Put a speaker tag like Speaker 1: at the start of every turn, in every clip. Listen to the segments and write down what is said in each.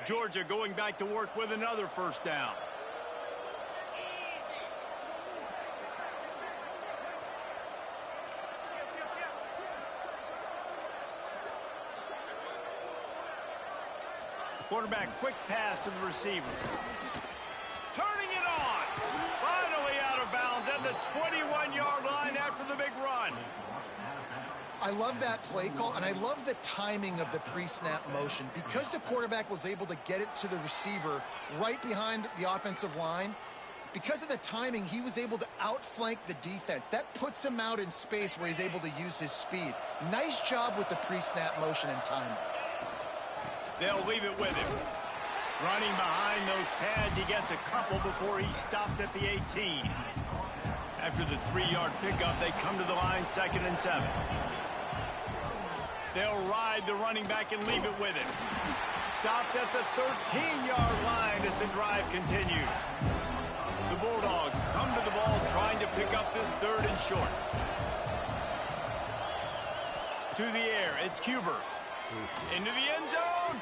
Speaker 1: Georgia going back to work with another first down. Quarterback, quick pass to the receiver. Turning it on. Finally out of bounds at the 21-yard line after the big run.
Speaker 2: I love that play call, and I love the timing of the pre-snap motion. Because the quarterback was able to get it to the receiver right behind the offensive line, because of the timing, he was able to outflank the defense. That puts him out in space where he's able to use his speed. Nice job with the pre-snap motion and timing.
Speaker 1: They'll leave it with him. Running behind those pads, he gets a couple before he's stopped at the 18. After the 3-yard pickup, they come to the line, 2nd and 7. They'll ride the running back and leave it with him. Stopped at the 13-yard line as the drive continues. The Bulldogs come to the ball trying to pick up this 3rd and short. To the air, it's Cuber. Into the end zone.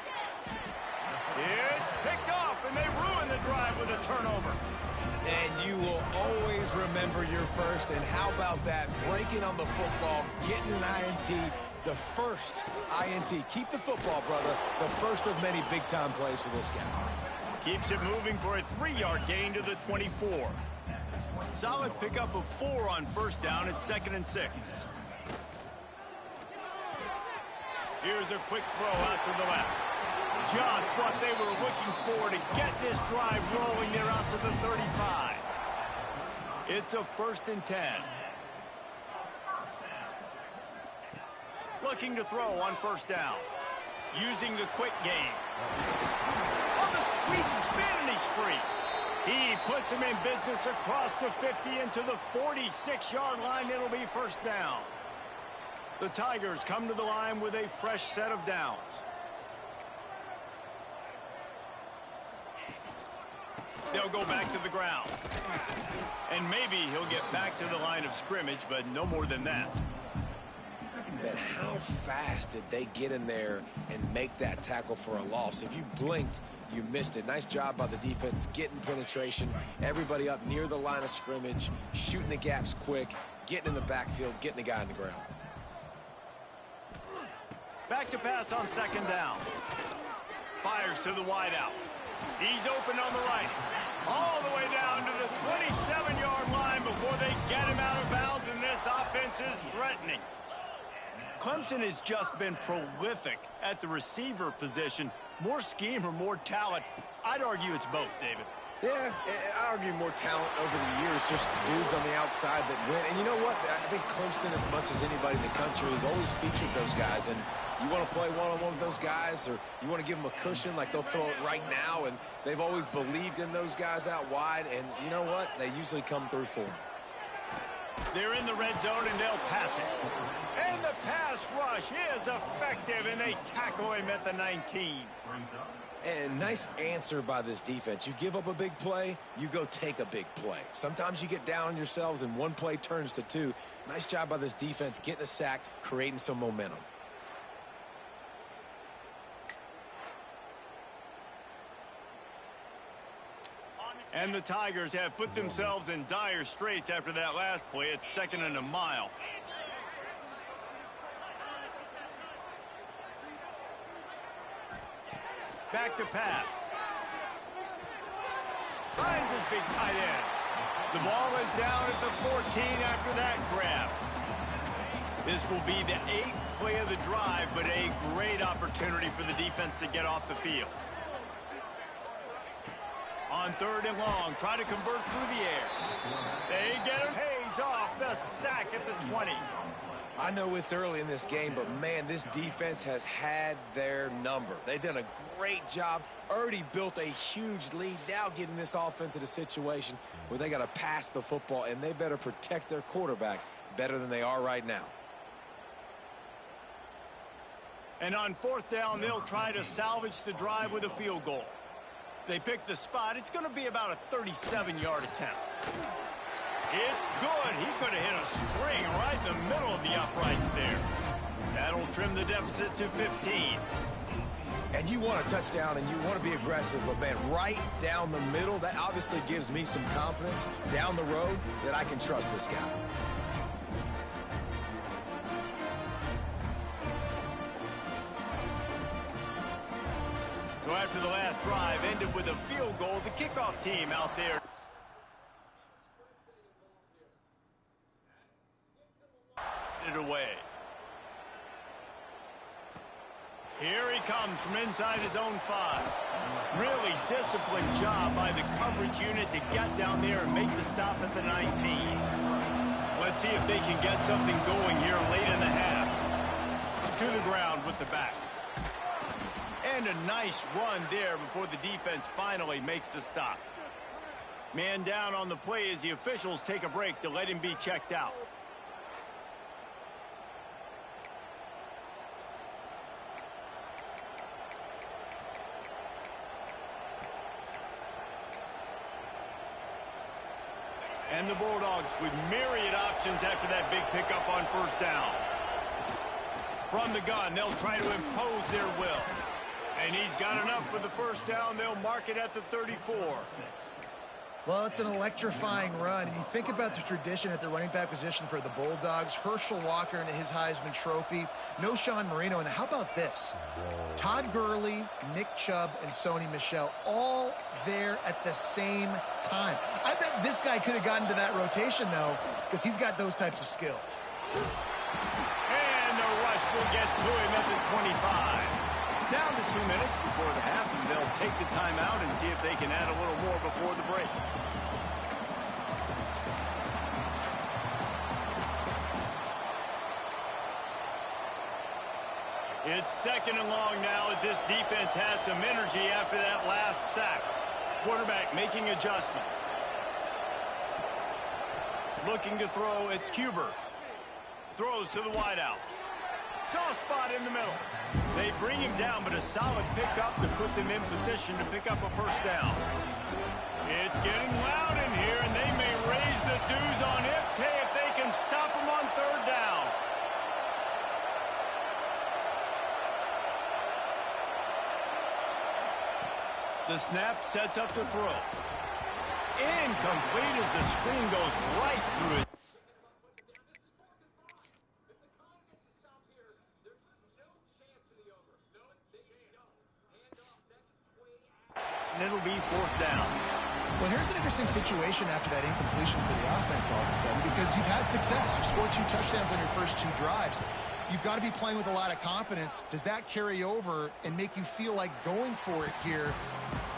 Speaker 1: It's picked off, and they ruin the drive with a turnover.
Speaker 3: And you will always remember your first. And how about that? Breaking on the football, getting an INT, the first INT. Keep the football, brother. The first of many big-time plays for this guy.
Speaker 1: Keeps it moving for a 3-yard gain to the 24. Solid pickup of 4 on first down at 2nd and 6. Here's a quick throw out to the left. Just what they were looking for to get this drive rolling there out to the 35. It's a 1st and 10. Looking to throw on first down. Using the quick game. On the sweet spin, and he's free. He puts him in business across the 50 into the 46-yard line. It'll be first down. The Tigers come to the line with a fresh set of downs. They'll go back to the ground. And maybe he'll get back to the line of scrimmage, but no more than that.
Speaker 3: Man, how fast did they get in there and make that tackle for a loss? If you blinked, you missed it. Nice job by the defense getting penetration. Everybody up near the line of scrimmage, shooting the gaps quick, getting in the backfield, getting the guy on the ground.
Speaker 1: Back to pass on 2nd down. Fires to the wideout. He's open on the right. All the way down to the 27-yard line before they get him out of bounds, and this offense is threatening. Clemson has just been prolific at the receiver position. More scheme or more talent? I'd argue it's both, David.
Speaker 3: Yeah, I argue more talent over the years, just dudes on the outside that win. And you know what? I think Clemson, as much as anybody in the country, has always featured those guys. And you want to play one-on-one with those guys, or you want to give them a cushion, like they'll throw it right now. And they've always believed in those guys out wide. And you know what? They usually come through for them.
Speaker 1: They're in the red zone, and they'll pass it. And the pass rush is effective, and they tackle him at the 19.
Speaker 3: And nice answer by this defense. You give up a big play, you go take a big play. Sometimes you get down on yourselves, and one play turns to 2. Nice job by this defense getting a sack, creating some momentum.
Speaker 1: And the Tigers have put themselves in dire straits after that last play. It's 2nd and a mile. Back to pass. Finds his big tight end. The ball is down at the 14 after that grab. This will be the 8th play of the drive, but a great opportunity for the defense to get off the field. On 3rd and long, try to convert through the air. They get him. Pays off the sack at the 20.
Speaker 3: I know it's early in this game, but man, this defense has had their number. They've done a great job, already built a huge lead, now getting this offense in a situation where they got to pass the football, and they better protect their quarterback better than they are right now.
Speaker 1: And on 4th down, they'll try to salvage the drive with a field goal. They pick the spot. It's going to be about a 37-yard attempt. It's good. He could have hit a string right in the middle of the uprights there. That'll trim the deficit to 15.
Speaker 3: And you want a touchdown and you want to be aggressive, but man, right down the middle, that obviously gives me some confidence down the road that I can trust this guy.
Speaker 1: So after the last drive ended with a field goal, the kickoff team out there it away. Here he comes from inside his own 5. Really disciplined job by the coverage unit to get down there and make the stop at the 19. Let's see if they can get something going here late in the half. To the ground with the back. And a nice run there before the defense finally makes the stop. Man down on the play as the officials take a break to let him be checked out. And the Bulldogs with myriad options after that big pickup on first down. From the gun, they'll try to impose their will. And he's got enough for the first down. They'll mark it at the 34.
Speaker 2: Well, it's an electrifying run. And you think about the tradition at the running back position for the Bulldogs. Herschel Walker and his Heisman Trophy. No Sean Marino. And how about this? Todd Gurley, Nick Chubb, and Sony Michel all there at the same time. I bet this guy could have gotten to that rotation, though, because he's got those types of skills.
Speaker 1: And the rush will get to him at the 25. Down to 2 minutes before the half, and they'll take the timeout and see if they can add a little more before the break. It's 2nd and long now as this defense has some energy after that last sack. Quarterback making adjustments. Looking to throw, it's Cuber. Throws to the wideout. Soft spot in the middle. They bring him down, but a solid pickup to put them in position to pick up a first down. It's getting loud in here, and they may raise the dues on it if they can stop him on 3rd down. The snap sets up to throw. Incomplete as the screen goes right through it. And it'll be 4th down.
Speaker 2: Well, here's an interesting situation after that incompletion for the offense all of a sudden, because you've had success. You've scored 2 touchdowns on your first 2 drives. You've got to be playing with a lot of confidence. Does that carry over and make you feel like going for it here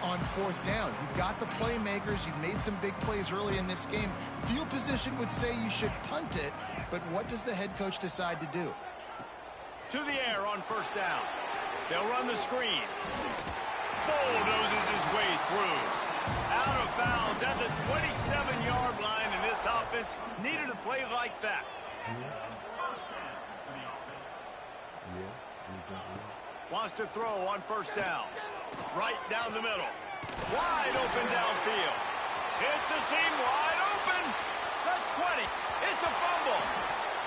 Speaker 2: on 4th down? You've got the playmakers. You've made some big plays early in this game. Field position would say you should punt it, but what does the head coach decide to do?
Speaker 1: To the air on first down. They'll run the screen. Bulldozes his way through. Out of bounds at the 27-yard line, and this offense needed a play like that. Wants to throw on first down. Right down the middle. Wide open downfield. It's a seam wide open. The 20. It's a fumble.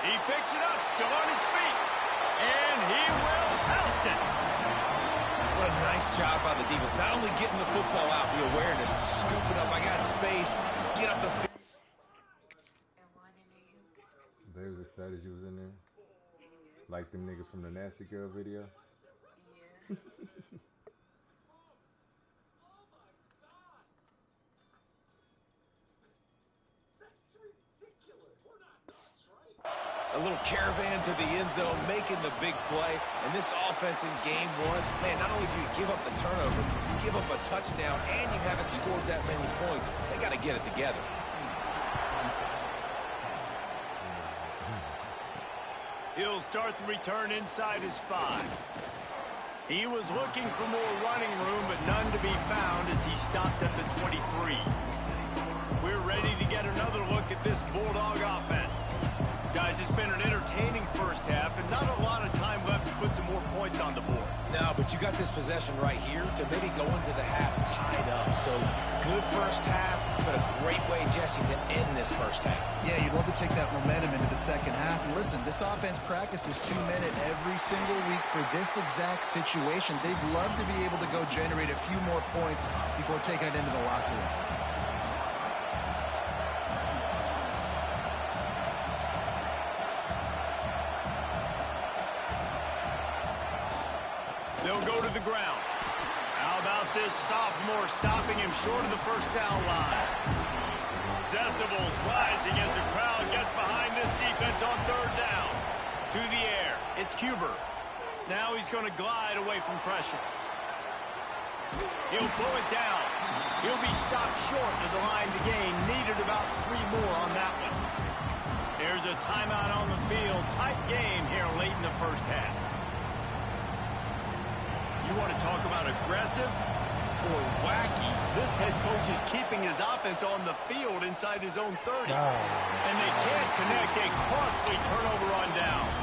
Speaker 1: He picks it up, still on his feet. And he will house it.
Speaker 3: What a nice job by the defense. Not only getting the football out, the awareness to scoop it up. I got space. Get up the field.
Speaker 4: They was excited you was in there. Like them niggas from the Nasty Girl video. Yeah.
Speaker 3: A little caravan to the end zone, making the big play. And this offense in game 1, man, not only do you give up the turnover, you give up a touchdown, and you haven't scored that many points. They got to get it together.
Speaker 1: He'll start the return inside his 5. He was looking for more running room, but none to be found as he stopped at the 23. We're ready to get another look at this Bulldog offense. Guys, it's been an entertaining first half and not a lot of time left to put some more points on the board.
Speaker 3: No, but you got this possession right here to maybe go into the half tied up. So good first half, but a great way, Jesse, to end this first half.
Speaker 2: Yeah, you'd love to take that momentum into the second half. And listen, this offense practices 2-minute every single week for this exact situation. They'd love to be able to go generate a few more points before taking it into the locker room.
Speaker 1: They'll go to the ground. How about this sophomore stopping him short of the first down line? Decibels rising as the crowd gets behind this defense on third down. To the air. It's Cuber. Now he's going to glide away from pressure. He'll pull it down. He'll be stopped short of the line to gain. Needed about 3 more on that one. There's a timeout on the field. Tight game here late in the first half. You want to talk about aggressive or wacky? This head coach is keeping his offense on the field inside his own 30. And they can't connect a costly turnover on downs.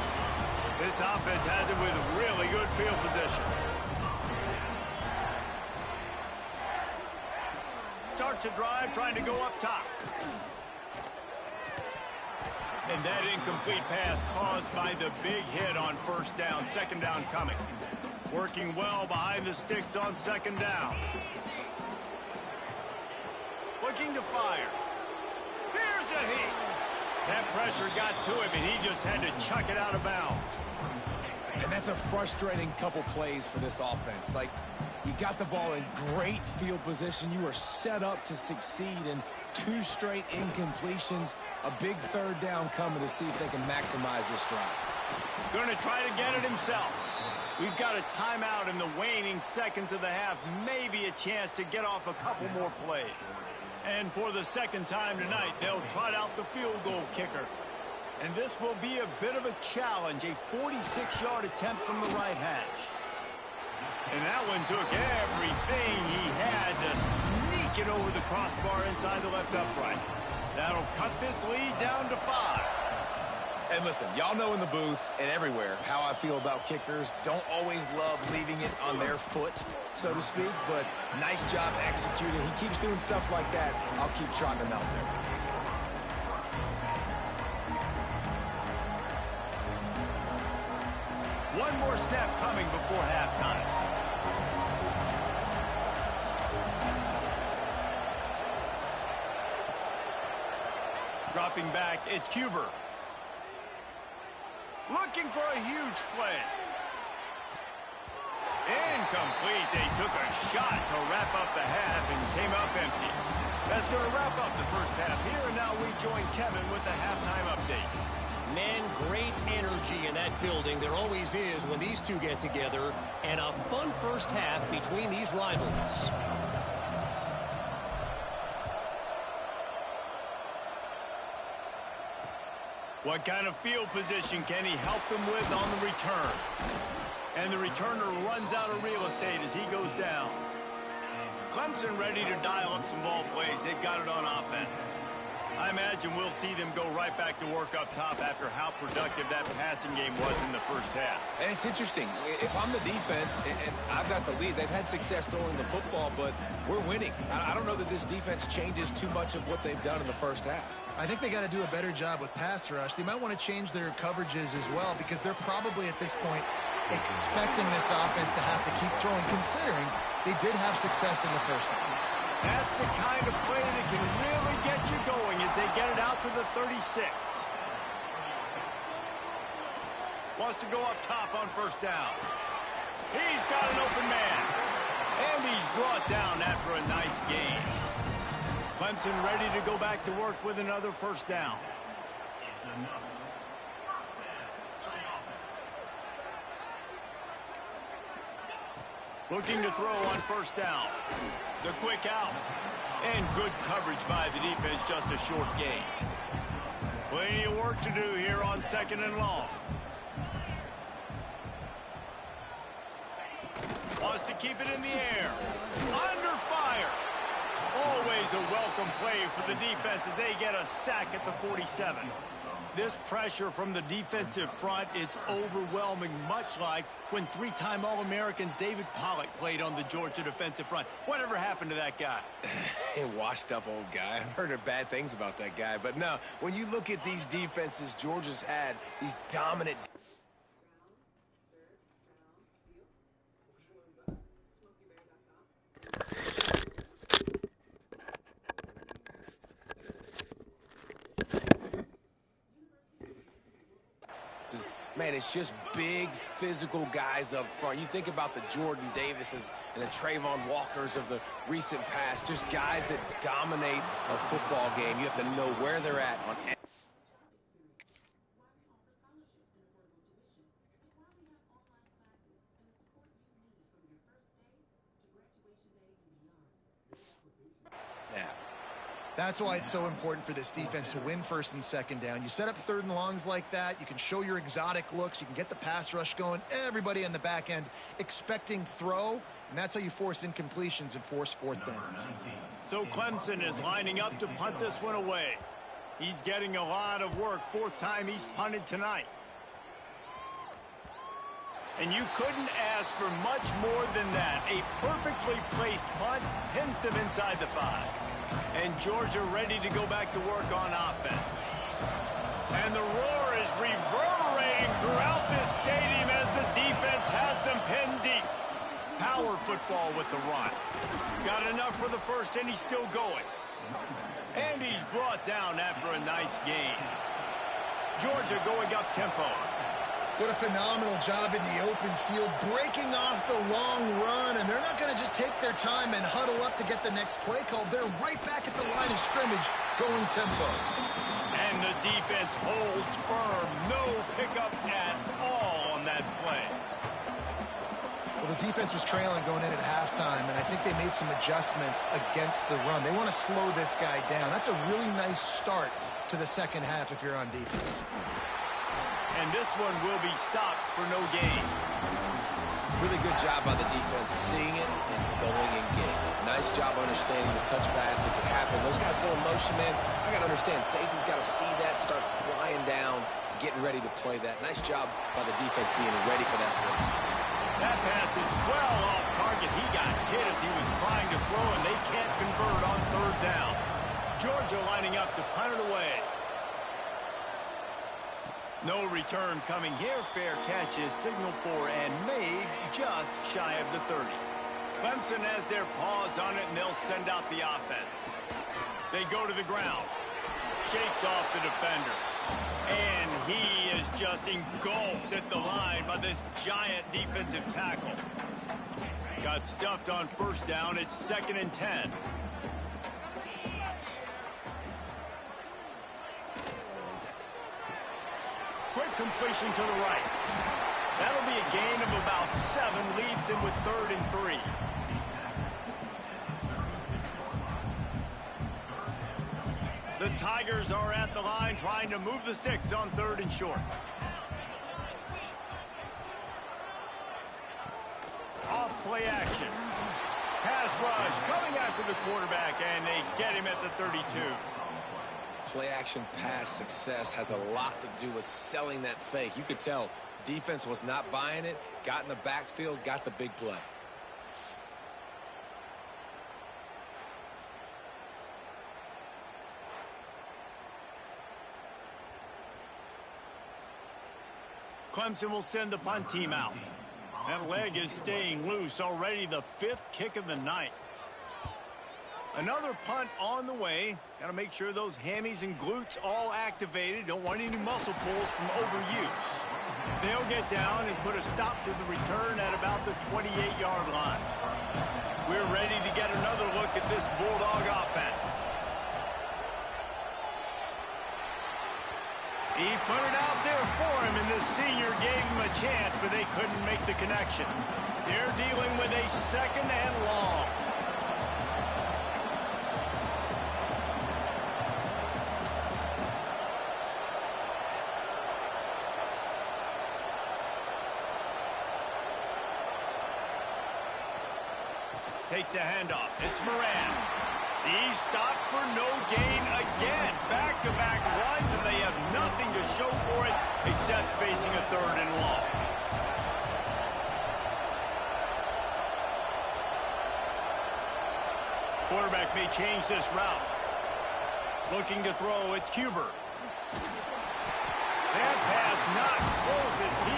Speaker 1: This offense has it with really good field position. Starts a drive trying to go up top. And that incomplete pass caused by the big hit on first down. Second down coming. Working well behind the sticks on second down. Looking to fire. Here's a heat. That pressure got to him, and he just had to chuck it out of bounds.
Speaker 3: And that's a frustrating couple plays for this offense. Like, you got the ball in great field position. You are set up to succeed, and 2 straight incompletions. A big third down coming to see if they can maximize this drive.
Speaker 1: Going to try to get it himself. We've got a timeout in the waning seconds of the half. Maybe a chance to get off a couple more plays. And for the second time tonight, they'll trot out the field goal kicker. And this will be a bit of a challenge, a 46-yard attempt from the right hash. And that one took everything he had to sneak it over the crossbar inside the left upright. That'll cut this lead down to 5.
Speaker 3: And listen, y'all know in the booth and everywhere how I feel about kickers. Don't always love leaving it on their foot, so to speak, but nice job executing. He keeps doing stuff like that. I'll keep trotting him out there.
Speaker 1: One more snap coming before halftime. Dropping back, it's Cuber. Looking for a huge play. Incomplete. They took a shot to wrap up the half and came up empty. That's going to wrap up the first half here, and now we join Kevin with the halftime update.
Speaker 5: Man, great energy in that building. There always is when these two get together, and a fun first half between these rivals.
Speaker 1: What kind of field position can he help them with on the return? And the returner runs out of real estate as he goes down. Clemson ready to dial up some ball plays. They've got it on offense. I imagine we'll see them go right back to work up top after how productive that passing game was in the first half.
Speaker 3: And it's interesting. If I'm the defense and I've got the lead, they've had success throwing the football, but we're winning. I don't know that this defense changes too much of what they've done in the first half.
Speaker 2: I think they got to do a better job with pass rush. They might want to change their coverages as well because they're probably at this point expecting this offense to have to keep throwing, considering they did have success in the first half.
Speaker 1: That's the kind of play that can really get you going as they get it out to the 36. Wants to go up top on first down. He's got an open man. And he's brought down after a nice gain. Clemson ready to go back to work with another first down. Looking to throw on first down. The quick out. And good coverage by the defense, just a short gain. Plenty of work to do here on second and long. Wants to keep it in the air. Under fire. Always a welcome play for the defense as they get a sack at the 47. This pressure from the defensive front is overwhelming, much like when three-time All-American David Pollock played on the Georgia defensive front. Whatever happened to that guy?
Speaker 3: Washed-up old guy. I've heard bad things about that guy. But no, when you look at these defenses Georgia's had, these dominant... Man, it's just big, physical guys up front. You think about the Jordan Davises and the Trayvon Walkers of the recent past, just guys that dominate a football game. You have to know where they're at on...
Speaker 2: That's why it's so important for this defense to win first and second down. You set up third and longs like that. You can show your exotic looks. You can get the pass rush going. Everybody on the back end expecting throw, and that's how you force incompletions and force fourth downs.
Speaker 1: So Clemson is lining up to punt this one away. He's getting a lot of work. Fourth time he's punted tonight. And you couldn't ask for much more than that. A perfectly placed punt pins them inside the 5. And Georgia ready to go back to work on offense. And the roar is reverberating throughout this stadium as the defense has them pinned deep. Power football with the run. Got enough for the first, and he's still going. And he's brought down after a nice gain. Georgia going up tempo.
Speaker 2: What a phenomenal job in the open field, breaking off the long run, and they're not going to just take their time and huddle up to get the next play called. They're right back at the line of scrimmage going tempo.
Speaker 1: And the defense holds firm. No pickup at all on that play.
Speaker 2: Well, the defense was trailing going in at halftime, and I think they made some adjustments against the run. They want to slow this guy down. That's a really nice start to the second half if you're on defense.
Speaker 1: And this one will be stopped for no gain.
Speaker 3: Really good job by the defense, seeing it and going and getting it. Nice job understanding the touch pass that could happen. Those guys go in motion, man. I got to understand, safety's got to see that, start flying down, getting ready to play that. Nice job by the defense being ready for that play.
Speaker 1: That pass is well off target. He got hit as he was trying to throw, and they can't convert on third down. Georgia lining up to punt it away. No return coming here. Fair catch is signaled for and made just shy of the 30. Clemson has their paws on it, and they'll send out the offense. They go to the ground. Shakes off the defender. And he is just engulfed at the line by this giant defensive tackle. Got stuffed on first down. It's 2nd and 10. Quick completion to the right. That'll be a gain of about 7. Leaves him with 3rd and 3. The Tigers are at the line trying to move the sticks on 3rd and short. Off play action. Pass rush coming after the quarterback, and they get him at the 32.
Speaker 3: Play-action pass success has a lot to do with selling that fake. You could tell defense was not buying it, got in the backfield, got the big play.
Speaker 1: Clemson will send the punt team out. That leg is staying loose. Already the 5th kick of the night. Another punt on the way. Got to make sure those hammies and glutes all activated. Don't want any muscle pulls from overuse. They'll get down and put a stop to the return at about the 28-yard line. We're ready to get another look at this Bulldog offense. He put it out there for him, and the senior gave him a chance, but they couldn't make the connection. They're dealing with a 2nd and long. Takes the handoff. It's Moran. He's stopped for no gain again. Back-to-back runs, and they have nothing to show for it except facing a 3rd and long. Quarterback may change this route. Looking to throw, it's Cuber. That pass not close as he...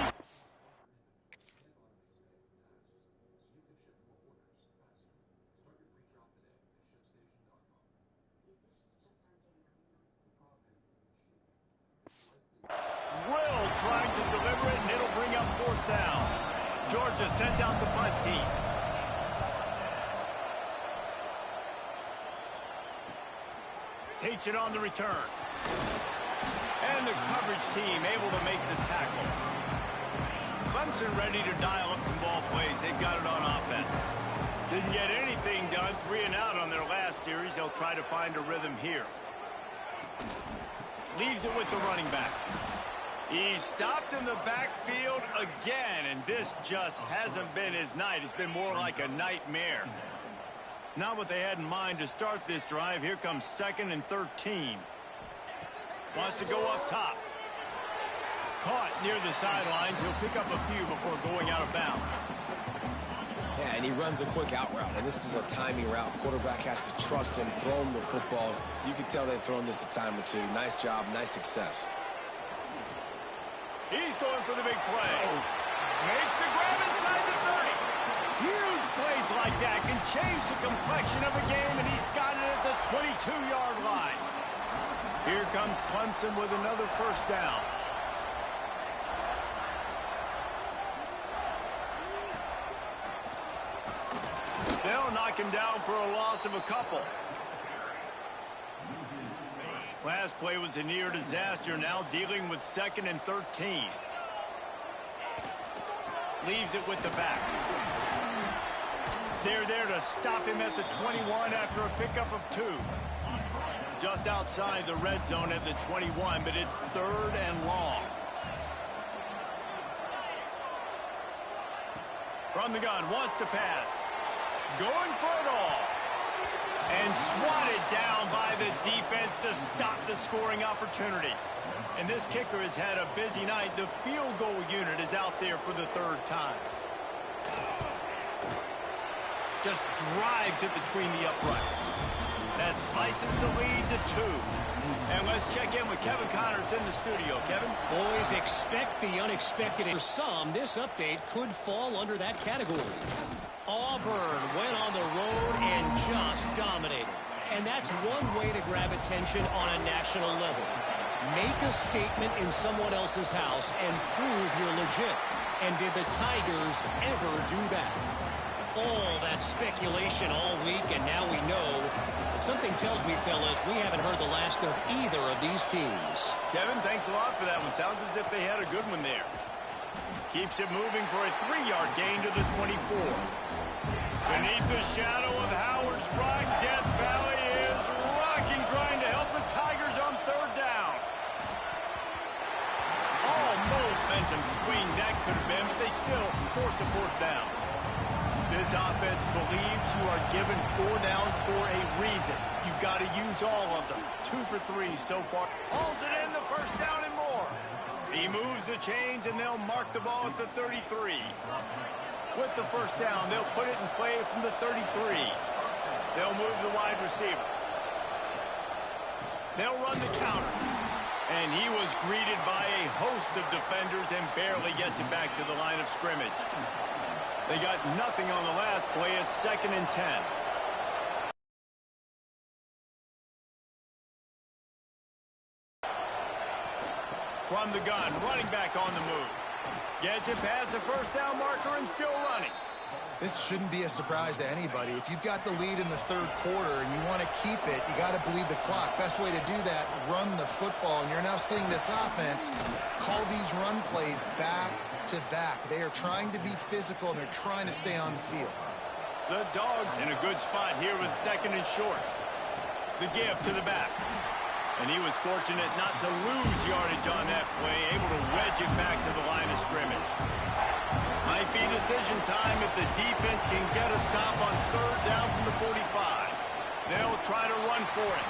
Speaker 1: Will trying to deliver it, and it'll bring up 4th down. Georgia sends out the punt team. Takes it on the return. And the coverage team able to make the tackle. Clemson ready to dial up some ball plays. They've got it on offense. Didn't get anything done. 3 and out on their last series. They'll try to find a rhythm here. Leaves it with the running back. He's stopped in the backfield again, and this just hasn't been his night. It's been more like a nightmare. Not what they had in mind to start this drive. Here comes 2nd and 13. Wants to go up top. Caught near the sidelines. He'll pick up a few before going out of bounds.
Speaker 3: Yeah, and he runs a quick out route, and this is a timing route. Quarterback has to trust him, throw him the football. You can tell they've thrown this a time or two. Nice job, nice success.
Speaker 1: He's going for the big play. Makes the grab inside the 30. Huge plays like that can change the complexion of a game, and he's got it at the 22-yard line. Here comes Clemson with another 1st down. They'll knock him down for a loss of a couple. Last play was a near disaster, now dealing with 2nd and 13. Leaves it with the back. They're there to stop him at the 21 after a pickup of 2. Just outside the red zone at the 21, but it's 3rd and long. From the gun, wants to pass. Going for it all. And swatted down by the defense to stop the scoring opportunity. And this kicker has had a busy night. The field goal unit is out there for the 3rd time. Just drives it between the uprights. That slices the lead to 2. And let's check in with Kevin Connors in the studio. Kevin?
Speaker 5: Boys, expect the unexpected. For some, this update could fall under that category. Auburn went on the road and just dominated. And that's one way to grab attention on a national level. Make a statement in someone else's house and prove you're legit. And did the Tigers ever do that? All that speculation all week, and now we know. Something tells me, fellas, we haven't heard the last of either of these teams.
Speaker 1: Kevin, thanks a lot for that one. Sounds as if they had a good one there. Keeps it moving for a 3-yard gain to the 24. Beneath the shadow of Howard's Rock, Death Valley is rocking, trying to help the Tigers on 3rd down. Almost mentioned swing that could have been, but they still force a 4th down. This offense believes you are given 4 downs for a reason. You've got to use all of them. 2 for 3 so far. Hauls it in, the 1st down and more. He moves the chains, and they'll mark the ball at the 33. With the 1st down, they'll put it in play from the 33. They'll move the wide receiver. They'll run the counter. And he was greeted by a host of defenders and barely gets it back to the line of scrimmage. They got nothing on the last play. It's 2nd and 10. From the gun, running back on the move. Gets it past the 1st down marker and still running.
Speaker 2: This shouldn't be a surprise to anybody. If you've got the lead in the 3rd quarter and you want to keep it, you got to bleed the clock. Best way to do that, run the football. And you're now seeing this offense call these run plays back to back. They are trying to be physical, and they're trying to stay on the field.
Speaker 1: The Dogs in a good spot here with 2nd and short. The give to the back. And he was fortunate not to lose yardage on that play, able to wedge it back to the line of scrimmage. Might be decision time if the defense can get a stop on 3rd down from the 45. They'll try to run for it.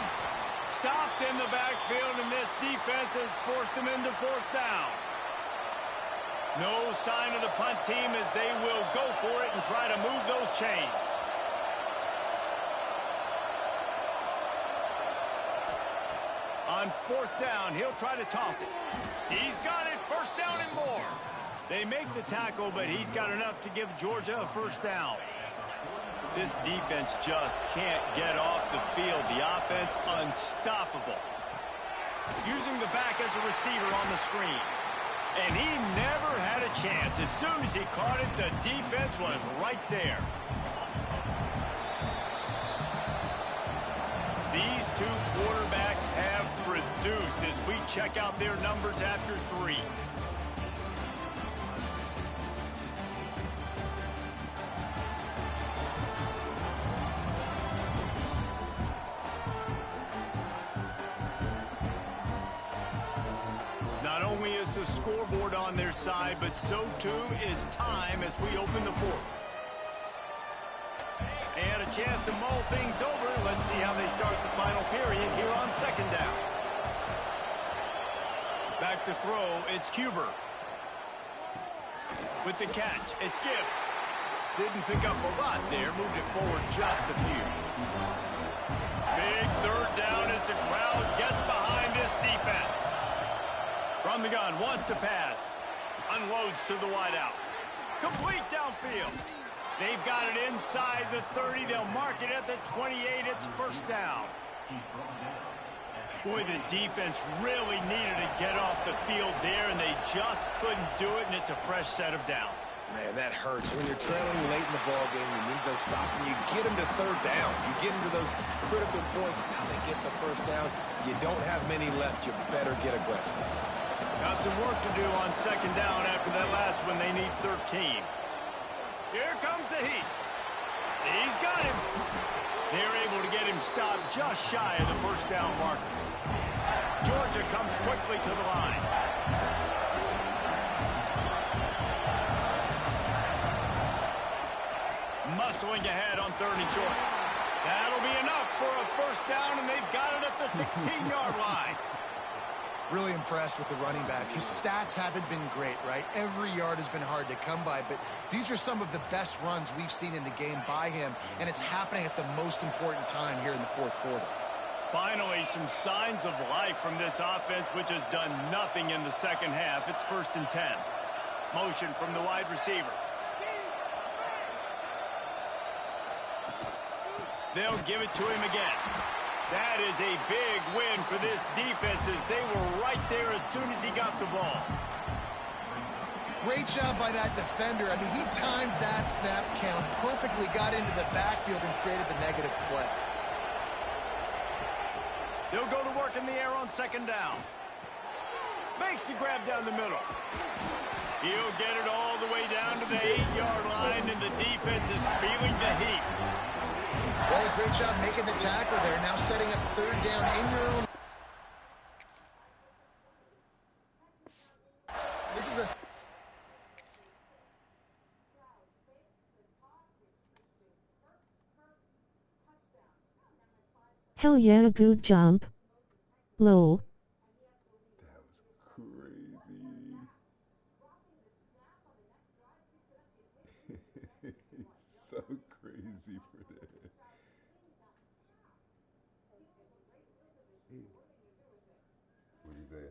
Speaker 1: Stopped in the backfield, and this defense has forced them into fourth down. No sign of the punt team as they will go for it and try to move those chains. On fourth down, he'll try to toss it. He's got it, first down and more. They make the tackle, but he's got enough to give Georgia a first down. This defense just can't get off the field. The offense unstoppable. Using the back as a receiver on the screen. And he never had a chance. As soon as he caught it, the defense was right there. These two quarterbacks have produced as we check out their numbers after 3. Not only is the scoreboard on their side, but so too is time as we open the fourth. And a chance to mull things over. Let's see how they start the final period here on second down. Back to throw, it's Cuber. With the catch, it's Gibbs. Didn't pick up a lot there, moved it forward just a few. Big third down as the crowd gets behind this defense. From the gun, wants to pass. Unloads to the wideout. Complete downfield. They've got it inside the 30. They'll mark it at the 28. It's first down. Boy, the defense really needed to get off the field there, and they just couldn't do it, and it's a fresh set of downs.
Speaker 3: Man, that hurts. When you're trailing late in the ballgame, you need those stops, and you get them to third down. You get them to those critical points. Now they get the first down. You don't have many left. You better get aggressive.
Speaker 1: Got some work to do on second down after that last one. They need 13. Here comes the heat. He's got him. They're able to get him stopped just shy of the first down marker. Georgia comes quickly to the line. Muscling ahead on third and short. That'll be enough for a first down, and they've got it at the 16-yard line.
Speaker 2: Really impressed with the running back. His stats haven't been great, right? Every yard has been hard to come by, but these are some of the best runs we've seen in the game by him, and it's happening at the most important time here in the fourth quarter.
Speaker 1: Finally, some signs of life from this offense, which has done nothing in the second half. It's first and 10. Motion from the wide receiver. They'll give it to him again. That is a big win for this defense as they were right there as soon as he got the ball.
Speaker 2: Great job by that defender. I mean, he timed that snap count perfectly, got into the backfield and created the negative play.
Speaker 1: They'll go to work in the air on second down. Makes the grab down the middle. He'll get it all the way down to the 8-yard line, and the defense is feeling the heat.
Speaker 2: Well, great job making the tackle there. Now setting up third down in your own. This is a...
Speaker 6: Hell yeah, good jump. Lol.
Speaker 4: That was crazy. It's so crazy for that. What you say?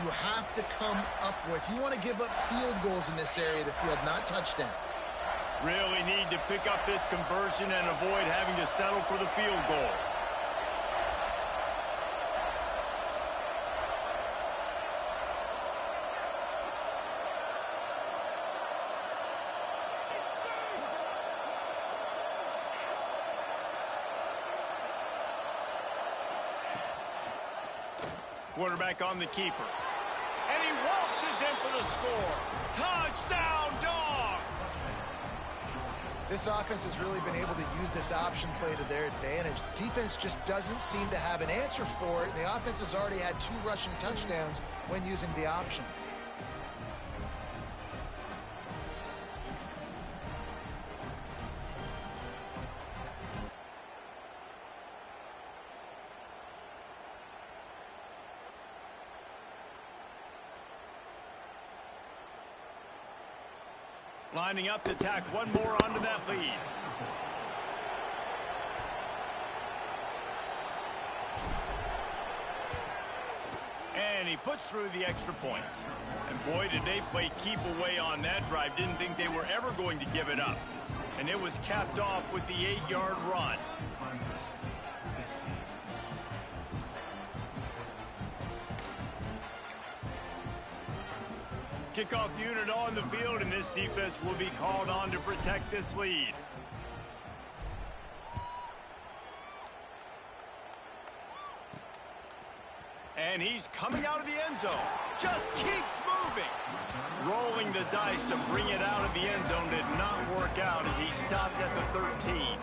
Speaker 2: You have to come up with. You want to give up field goals in this area of the field, not touchdowns.
Speaker 1: Really need to pick up this conversion and avoid having to settle for the field goal. Quarterback on the keeper. And he waltzes in for the score. Touchdown, Dogs!
Speaker 2: This offense has really been able to use this option play to their advantage. The defense just doesn't seem to have an answer for it, and the offense has already had 2 rushing touchdowns when using the option.
Speaker 1: Lining up to tack one more onto that lead. And he puts through the extra point. And boy, did they play keep away on that drive. Didn't think they were ever going to give it up. And it was capped off with the 8-yard run. Kickoff unit on the field, and this defense will be called on to protect this lead. And he's coming out of the end zone. Just keeps moving. Rolling the dice to bring it out of the end zone did not work out as he stopped at the 13.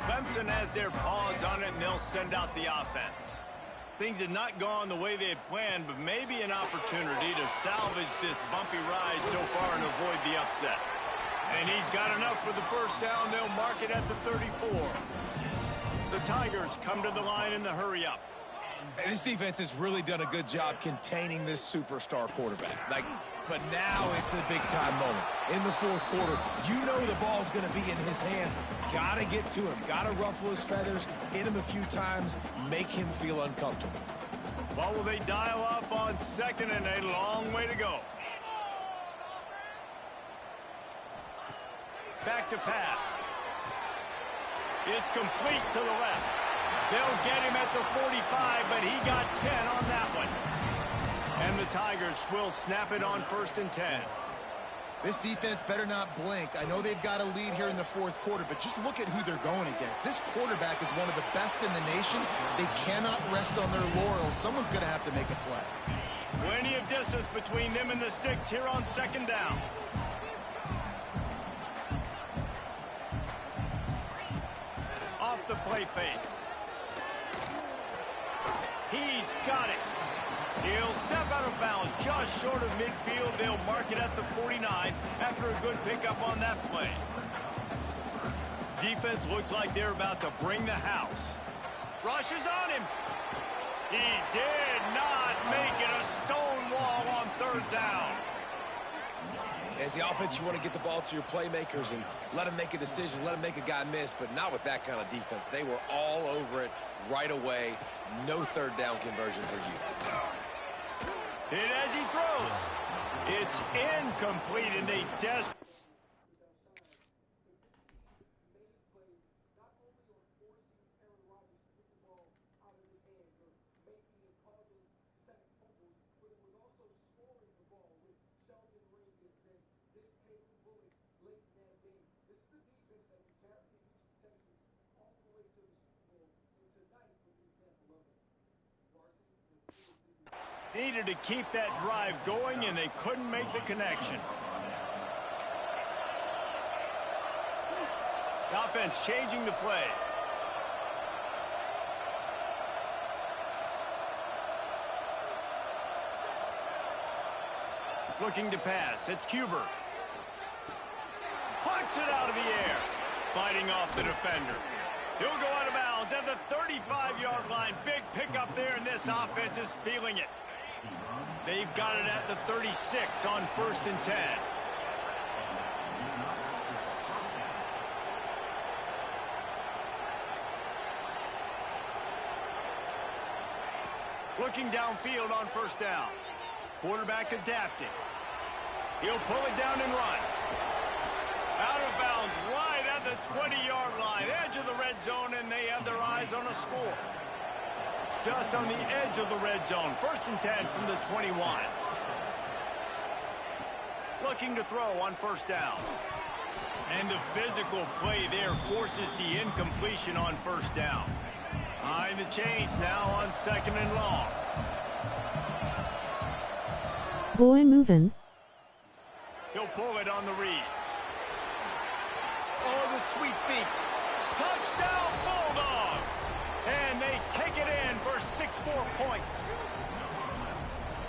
Speaker 1: Clemson has their paws on it, and they'll send out the offense. Things had not gone the way they had planned, but maybe an opportunity to salvage this bumpy ride so far and avoid the upset. And he's got enough for the first down. They'll mark it at the 34. The Tigers come to the line in the hurry-up.
Speaker 3: And this defense has really done a good job containing this superstar quarterback. But now it's the big-time moment. In the fourth quarter, you know the ball's going to be in his hands. Got to get to him. Got to ruffle his feathers, hit him a few times, make him feel uncomfortable.
Speaker 1: Well, will they dial up on second and a long way to go? Back to pass. It's complete to the left. They'll get him at the 45, but he got 10 on that one. And the Tigers will snap it on 1st and 10.
Speaker 2: This defense better not blink. I know they've got a lead here in the fourth quarter, but just look at who they're going against. This quarterback is one of the best in the nation. They cannot rest on their laurels. Someone's going to have to make a play.
Speaker 1: Plenty of distance between them and the sticks here on 2nd down. Off the play fake. He's got it. He'll step out of bounds just short of midfield. They'll mark it at the 49 after a good pickup on that play. Defense looks like they're about to bring the house. Rushes on him. He did not make it a stone wall on 3rd down.
Speaker 3: As the offense, you want to get the ball to your playmakers and let them make a decision, let them make a guy miss, but not with that kind of defense. They were all over it right away. No 3rd down conversion for you.
Speaker 1: Hit as he throws. It's incomplete, and they desperately. Needed to keep that drive going, and they couldn't make the connection. The offense changing the play. Looking to pass. It's Cuber. Plucks it out of the air. Fighting off the defender. He'll go out of bounds at the 35-yard line. Big pickup there, and this offense is feeling it. They've got it at the 36 on 1st and 10. Looking downfield on 1st down. Quarterback adapting. He'll pull it down and run. Out of bounds right at the 20-yard line. Edge of the red zone, and they have their eyes on a score. Just on the edge of the red zone. 1st and 10 from the 21. Looking to throw on 1st down. And the physical play there forces the incompletion on 1st down. Behind the chains now on 2nd and long.
Speaker 6: Boy movin'.
Speaker 1: He'll pull it on the read. Oh, the sweet feet. Touchdown Bulldogs! And they take it in for 6 more points.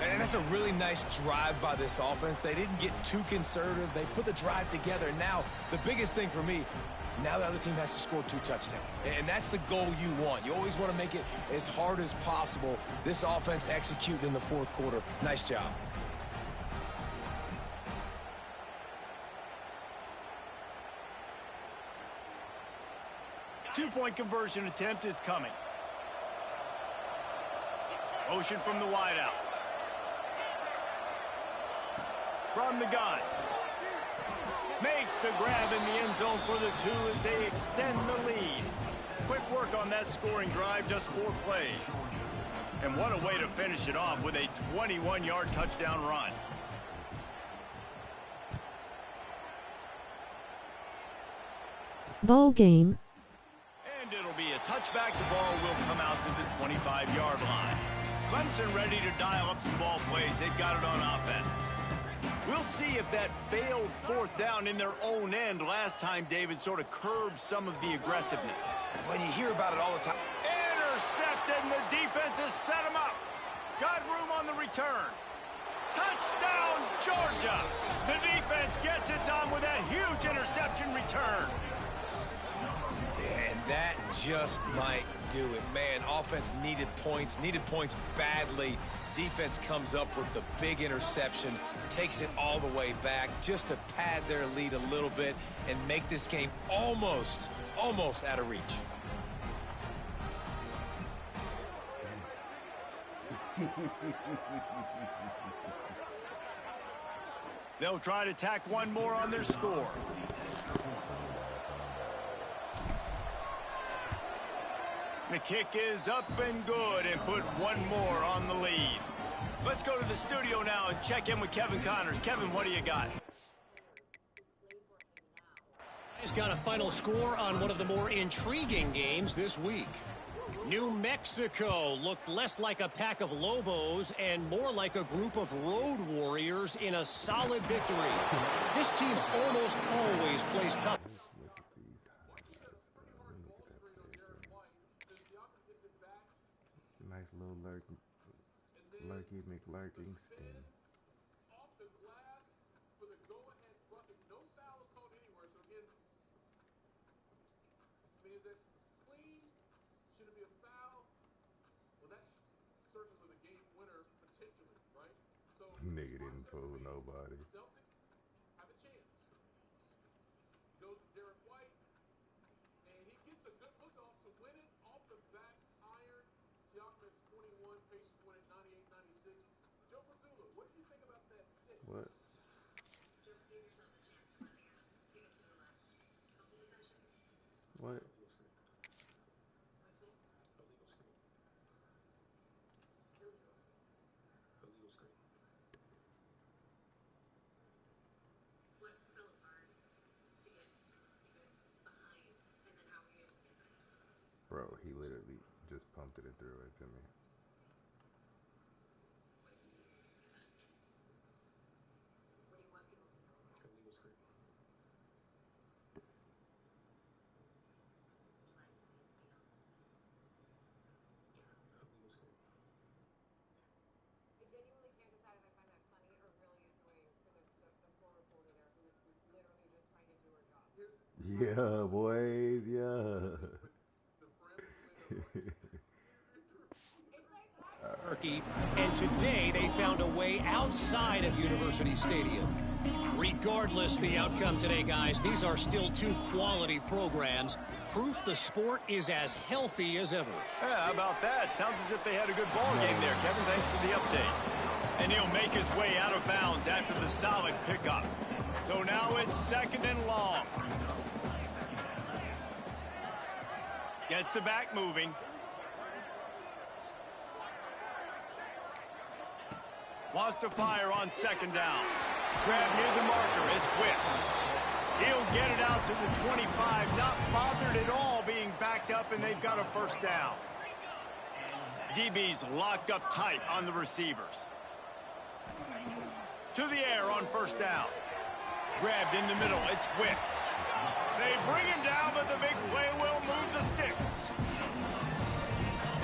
Speaker 3: And that's a really nice drive by this offense. They didn't get too conservative. They put the drive together. Now, the biggest thing for me, now the other team has to score 2 touchdowns. And that's the goal you want. You always want to make it as hard as possible. This offense executed in the fourth quarter. Nice job.
Speaker 1: Two-point conversion attempt is coming. Motion from the wideout. From the gun. Makes the grab in the end zone for the 2 as they extend the lead. Quick work on that scoring drive, just 4 plays. And what a way to finish it off with a 21-yard touchdown run.
Speaker 6: Ball game.
Speaker 1: And it'll be a touchback. The ball will come out to the 25-yard line. Clemson ready to dial up some ball plays. They've got it on offense. We'll see if that failed 4th down in their own end last time, David, sort of curbed some of the aggressiveness.
Speaker 3: When you hear about it all the time.
Speaker 1: Intercepted, and the defense has set him up. Got room on the return. Touchdown, Georgia. The defense gets it done with that huge interception return.
Speaker 3: Yeah, and that just might do it. Man, offense needed points badly. Defense comes up with the big interception, takes it all the way back just to pad their lead a little bit and make this game almost out of reach.
Speaker 1: They'll try to tack one more on their score. The kick is up and good and put one more on the lead. Let's go to the studio now and check in with Kevin Connors. Kevin, what do you got?
Speaker 5: He's got a final score on one of the more intriguing games this week. New Mexico looked less like a pack of Lobos and more like a group of road warriors in a solid victory. This team almost always plays tough.
Speaker 4: Nice little lurky McLurkingston.
Speaker 7: Off the glass for the go-ahead bucket. No fouls called anywhere. So again, I mean, is it clean? Should it be a foul? Well, that's certainly the game winner potentially, right? So
Speaker 4: Nigga didn't fool nobody.
Speaker 7: Celtics have a chance. Goes to Derek White, and he gets a good look off to win it off the back iron. Siakam is 21, Pacers win it 98-96. Joe Mazzulla, what do you think about that hit?
Speaker 4: What? What? Bro, he literally just pumped it and threw it to me. Yeah, boys, yeah.
Speaker 5: And today they found a way outside of University Stadium. Regardless the outcome today, guys, these are still 2 quality programs. Proof the sport is as healthy as ever.
Speaker 1: Yeah, how about that? Sounds as if they had a good ball game there, Kevin. Thanks for the update. And he'll make his way out of bounds after the solid pickup. So now it's 2nd and long. Gets the back moving. Wants to fire on 2nd down. Grab near the marker is Wicks. He'll get it out to the 25. Not bothered at all being backed up, and they've got a 1st down. DB's locked up tight on the receivers. To the air on 1st down. Grabbed in the middle. It's Wicks. They bring him down, but the big play will move the sticks.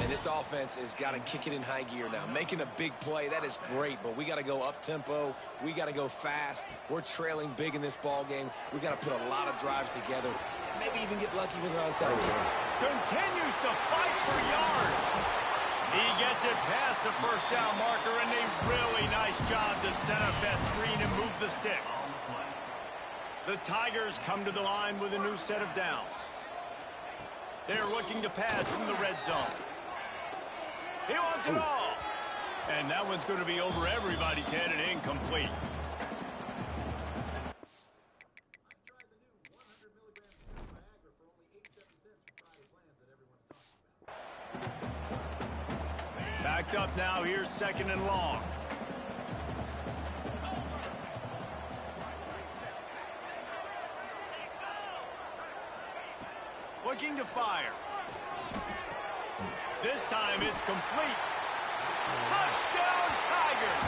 Speaker 3: And this offense has got to kick it in high gear now. Making a big play, that is great, but we got to go up-tempo. We got to go fast. We're trailing big in this ball game. We got to put a lot of drives together and maybe even get lucky with an onside kick.
Speaker 1: Continues to fight for yards. He gets it past the 1st down marker, and a really nice job to set up that screen and move the sticks. The Tigers come to the line with a new set of downs. They're looking to pass from the red zone. He wants it all. And that one's going to be over everybody's head and incomplete. Backed up now. Here's 2nd and long. Looking to fire. This time it's complete. Touchdown, Tigers!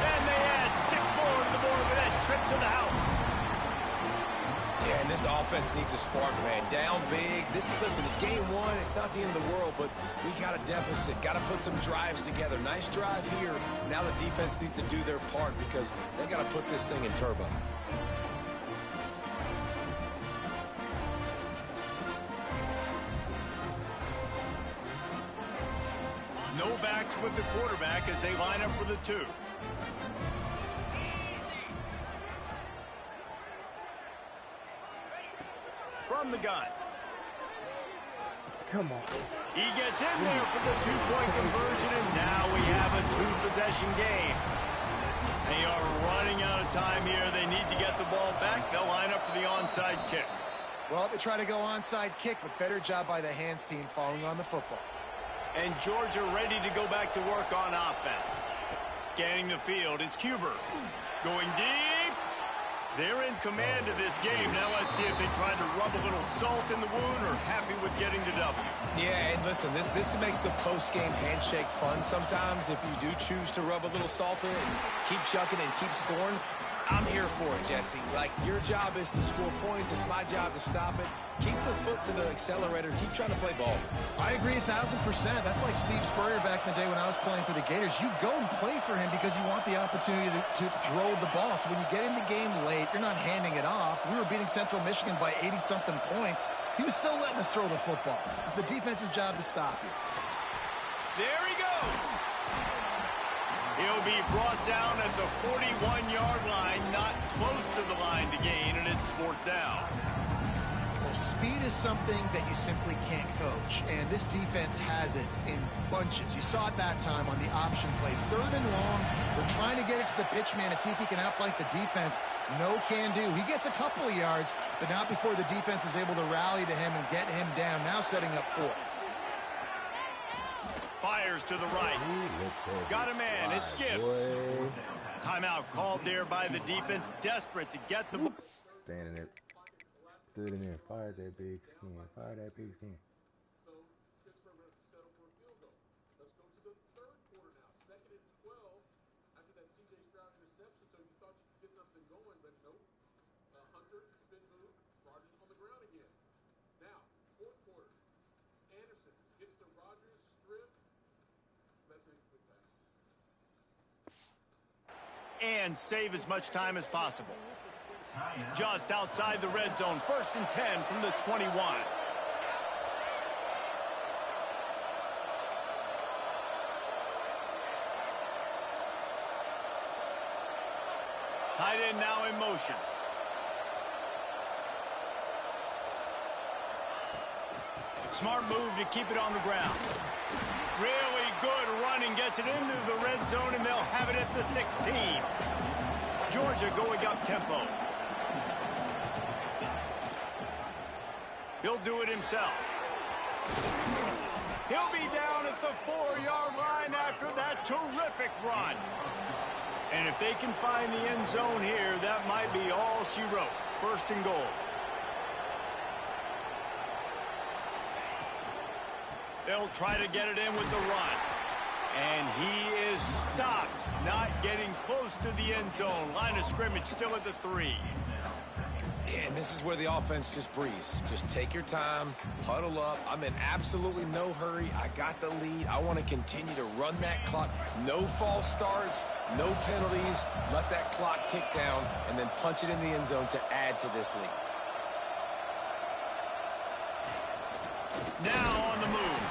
Speaker 1: And they add 6 more to the board with that trip to the house.
Speaker 3: Yeah, and this offense needs a spark, man. Down big. Listen, it's game 1. It's not the end of the world, but we got a deficit. Got to put some drives together. Nice drive here. Now the defense needs to do their part because they got to put this thing in turbo.
Speaker 1: No backs with the quarterback as they line up for the 2. From the gun.
Speaker 4: Come on.
Speaker 1: He gets in there for the 2-point conversion, and now we have a 2-possession game. They are running out of time here. They need to get the ball back. They'll line up for the onside kick.
Speaker 2: Well, they try to go onside kick, but better job by the hands team following on the football.
Speaker 1: And Georgia ready to go back to work on offense. Scanning the field, it's Huber. Going deep. They're in command of this game. Now let's see if they try to rub a little salt in the wound or happy with getting the W.
Speaker 3: Yeah, and listen, this makes the post-game handshake fun sometimes. If you do choose to rub a little salt in and keep chucking and keep scoring, I'm here for it, Jesse. Like, your job is to score points. It's my job to stop it. Keep the foot to the accelerator. Keep trying to play ball.
Speaker 2: I agree 1,000%. That's like Steve Spurrier back in the day when I was playing for the Gators. You go and play for him because you want the opportunity to throw the ball. So when you get in the game late, you're not handing it off. We were beating Central Michigan by 80-something points. He was still letting us throw the football. It's the defense's job to stop you.
Speaker 1: There he goes. He'll be brought down at the 41-yard line, not close to the line to gain, and it's 4th down.
Speaker 2: Well, speed is something that you simply can't coach, and this defense has it in bunches. You saw it that time on the option play. 3rd and long, we're trying to get it to the pitch man to see if he can outflank the defense. No can do. He gets a couple of yards, but not before the defense is able to rally to him and get him down, now setting up 4th.
Speaker 1: Fires to the right. Got a man. It's Gibbs. Timeout called there by the defense, desperate to get the...
Speaker 4: Standing there. Stood in there. Fired that big skin. Fired that big skin.
Speaker 7: So Pittsburgh will have to settle for a field goal. Let's go to the 3rd quarter now. 2nd and 12 after that C.J. Stroud interception. So you thought you could get something going, but nope. Hunter, spin move. Rogers on the ground again. Now, 4th quarter. Anderson gets the Rogers strip. That's a good pass.
Speaker 1: And save as much time as possible. Just outside the red zone. 1st and 10 from the 21. Tight end now in motion. Smart move to keep it on the ground. Really good running, gets it into the red zone, and they'll have it at the 16. Georgia going up tempo. He'll do it himself. He'll be down at the 4-yard line after that terrific run. And if they can find the end zone here, that might be all she wrote. 1st and goal. They'll try to get it in with the run. And he is stopped, not getting close to the end zone. Line of scrimmage still at the 3.
Speaker 3: And this is where the offense just breathes. Just take your time, huddle up. I'm in absolutely no hurry. I got the lead. I want to continue to run that clock. No false starts, no penalties. Let that clock tick down and then punch it in the end zone to add to this lead.
Speaker 1: Now on the move.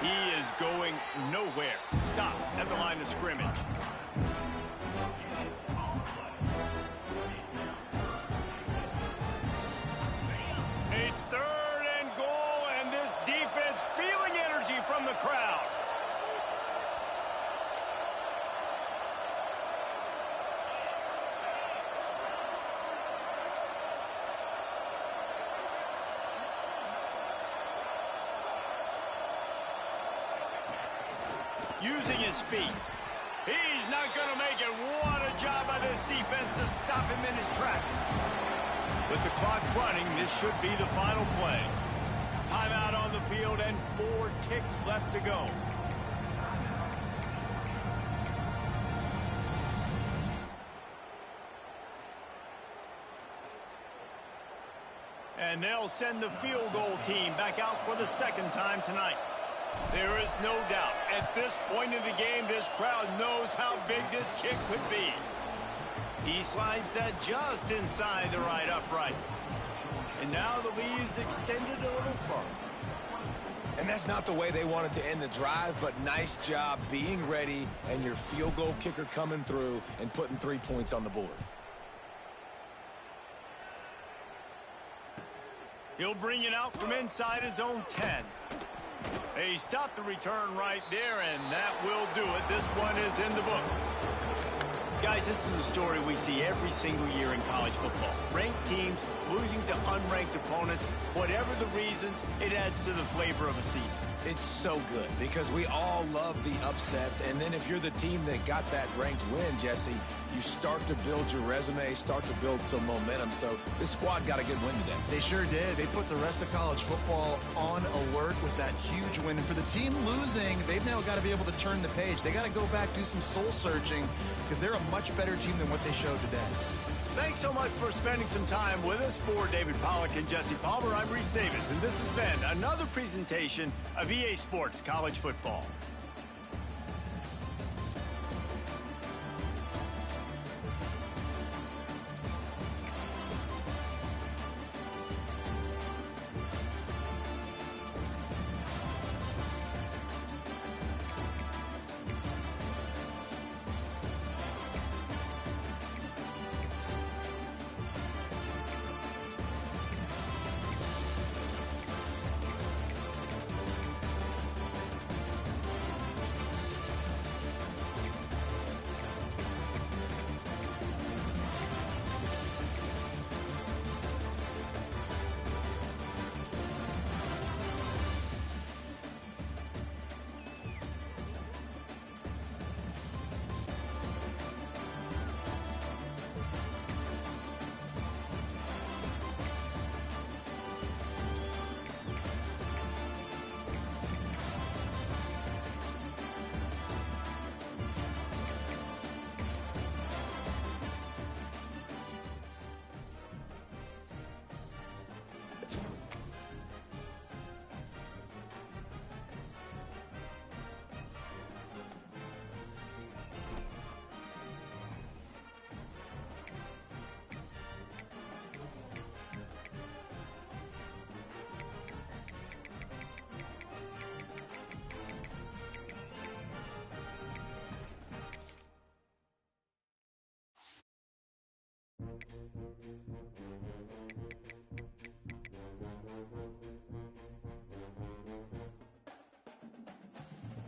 Speaker 1: He is going nowhere. Stop at the line of scrimmage. A 3rd and goal, and this using his feet. He's not going to make it. What a job by this defense to stop him in his tracks. With the clock running, this should be the final play. Timeout on the field and 4 ticks left to go. And they'll send the field goal team back out for the second time tonight. There is no doubt, at this point in the game, this crowd knows how big this kick could be. He slides that just inside the right upright. And now the lead is extended a little further.
Speaker 3: And that's not the way they wanted to end the drive, but nice job being ready and your field goal kicker coming through and putting 3 points on the board.
Speaker 1: He'll bring it out from inside his own 10. They stopped the return right there, and that will do it. This one is in the book. Guys, this is a story we see every single year in college football. Ranked teams losing to unranked opponents. Whatever the reasons, it adds to the flavor of a season.
Speaker 3: It's so good because we all love the upsets, and then if you're the team that got that ranked win, Jesse, you start to build your resume, start to build some momentum. So this squad got a good win today.
Speaker 2: They sure did. They put the rest of college football on alert with that huge win. And for the team losing, they've now got to be able to turn the page. They got to go back, do some soul searching, because they're a much better team than what they showed today.
Speaker 1: Thanks so much for spending some time with us. For David Pollack and Jesse Palmer, I'm Reese Davis, and this has been another presentation of EA Sports College Football.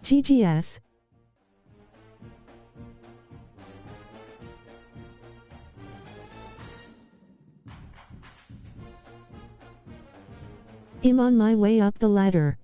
Speaker 6: GGS. I'm on my way up the ladder.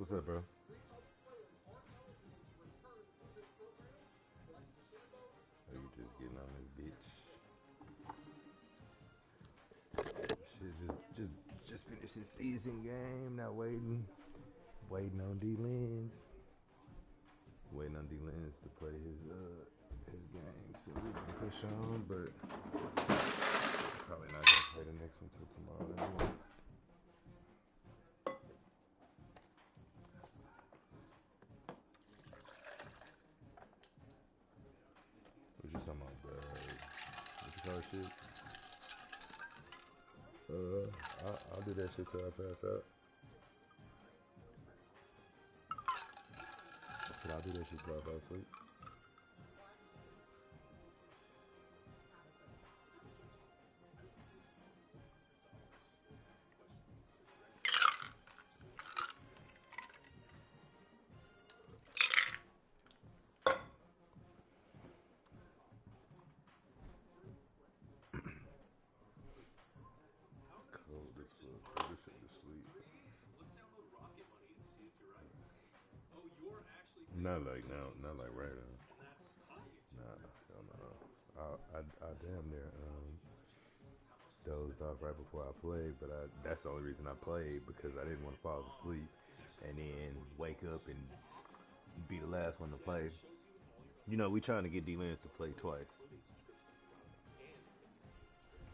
Speaker 4: What's up, bro? Are you just getting on this bitch? Shit, just finished his season game. Not waiting on D-Lens. Waiting on D-Lens to play his game so we can push on, but probably not gonna play the next one till tomorrow anyway. What you talking about? What you call shit? I'll do that shit till I pass out. I said I'll do that shit till I fall asleep. Not like right now. Nah, hell no. I damn near dozed off right before I played, but that's the only reason I played, because I didn't want to fall asleep and then wake up and be the last one to play. You know, we trying to get D-Lens to play twice.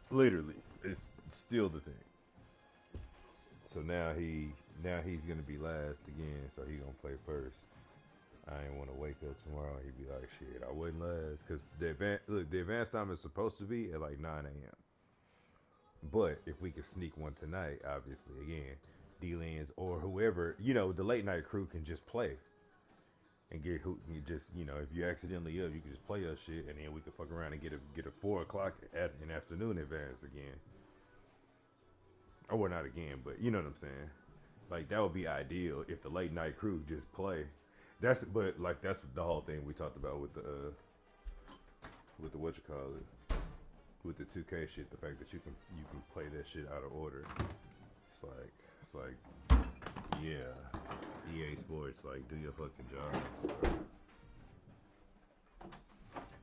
Speaker 4: Literally, it's still the thing. So now he's gonna be last again, so he gonna play first. I ain't want to wake up tomorrow and he'd be like, shit, I wouldn't last. Because the advance time is supposed to be at like 9 a.m. But if we could sneak one tonight, obviously, again, D-Lens or whoever, you know, the late night crew can just play. And get who you just, you know, if you accidentally up, you can just play your shit, and then we can fuck around and get a 4 o'clock in afternoon advance again. Or well, not again, but you know what I'm saying. Like, that would be ideal if the late night crew just play. That's the whole thing we talked about with the what you call it, with the 2K shit. The fact that you can play that shit out of order. It's like, yeah, EA Sports, like, do your fucking job.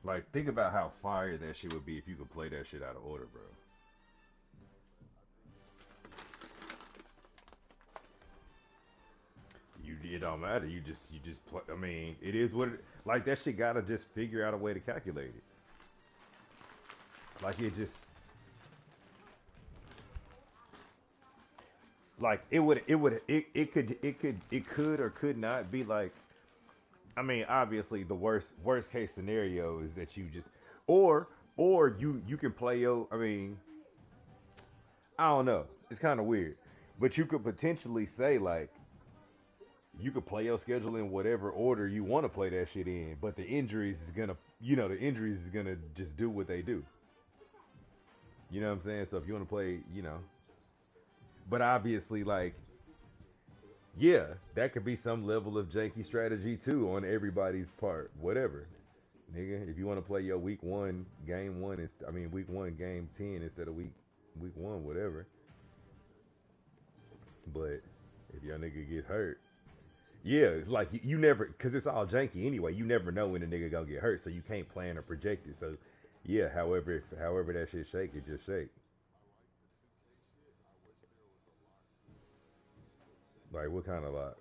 Speaker 4: Like, think about how fire that shit would be if you could play that shit out of order, bro. It don't matter. You just play. I mean, it is what it, like that shit gotta just figure out a way to calculate it. Like it just like it could or could not be like. I mean, obviously the worst case scenario is that you just or you can play your. I mean, I don't know. It's kind of weird, but you could potentially say like. You could play your schedule in whatever order you want to play that shit in, but the injuries is gonna just do what they do. You know what I'm saying? So if you want to play, you know, but obviously, like, yeah, that could be some level of janky strategy too on everybody's part. Whatever, nigga. If you want to play your week 1 game 1, week 1 game 10 instead of week 1, whatever. But if your nigga get hurt. Yeah, it's like you never, because it's all janky anyway. You never know when a nigga gonna get hurt, so you can't plan or project it. So, yeah, however that shit shake, it just shake. Like, what kind of lock?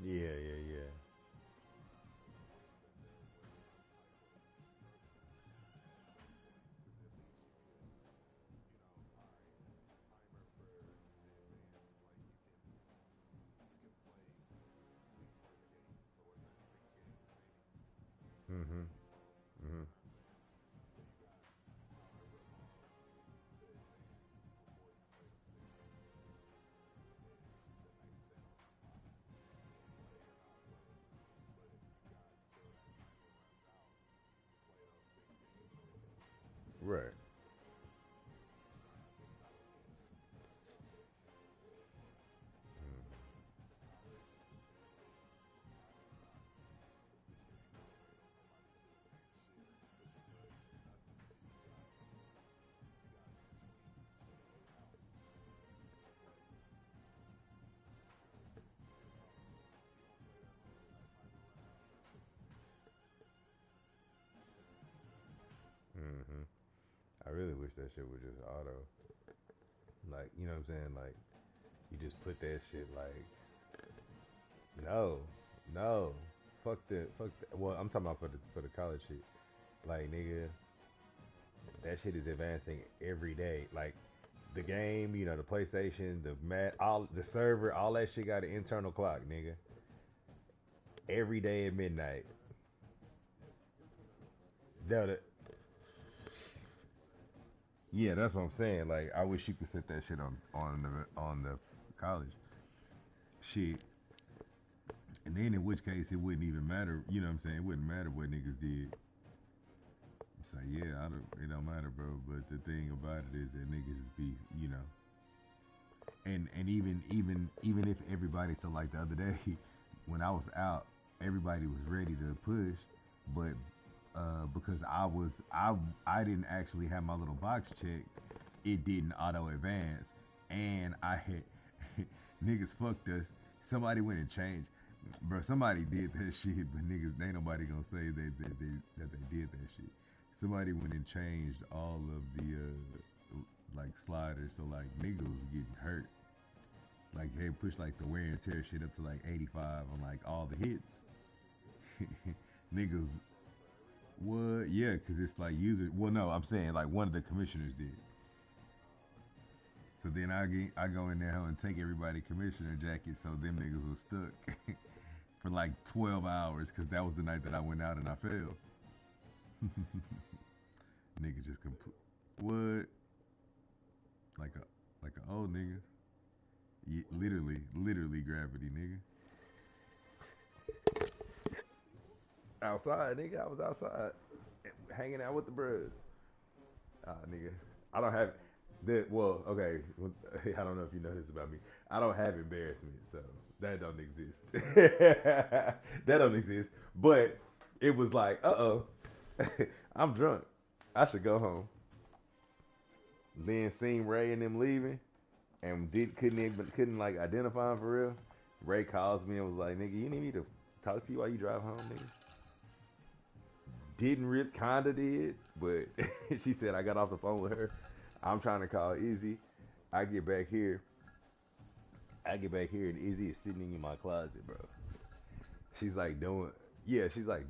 Speaker 4: Yeah. Right. Mm-hmm. I really wish that shit was just auto. Like, you know what I'm saying? Like, you just put that shit like, no, no, fuck the. Well, I'm talking about for the college shit. Like, nigga, that shit is advancing every day. Like, the game, you know, the PlayStation, the mat, all the server, all that shit got an internal clock, nigga. Every day at midnight. That, yeah, that's what I'm saying. Like, I wish you could set that shit on the college shit, and then in which case it wouldn't even matter. You know what I'm saying? It wouldn't matter what niggas did. It's like, yeah, it don't matter, bro. But the thing about it is that niggas be, you know, and even if everybody, so like the other day when I was out, everybody was ready to push, but because I didn't actually have my little box checked, it didn't auto advance, and I had niggas fucked us. Somebody went and changed, bro. Somebody did that shit, but niggas, ain't nobody gonna say that they did that shit. Somebody went and changed all of the like sliders, so like niggas was getting hurt. Like they pushed like the wear and tear shit up to like 85 on like all the hits. Niggas, what? Yeah, because it's like user. Well, no, I'm saying like one of the commissioners did. So then I go in there and take everybody commissioner jackets, so them niggas was stuck for like 12 hours because that was the night that I went out and I failed. Nigga just complete. What? Like a old nigga. Yeah, literally gravity, nigga. Outside, nigga. I was outside, hanging out with the bros. Nigga. I don't have that. Well, okay. I don't know if you know this about me. I don't have embarrassment, so that don't exist. That don't exist. But it was like, I'm drunk. I should go home. Then seen Ray and them leaving, and couldn't like identify him for real. Ray calls me and was like, "Nigga, you need me to talk to you while you drive home, nigga." Didn't rip, kinda did, but she said I got off the phone with her. I'm trying to call Izzy. I get back here, and Izzy is sitting in my closet, bro. She's like doing, yeah, she's like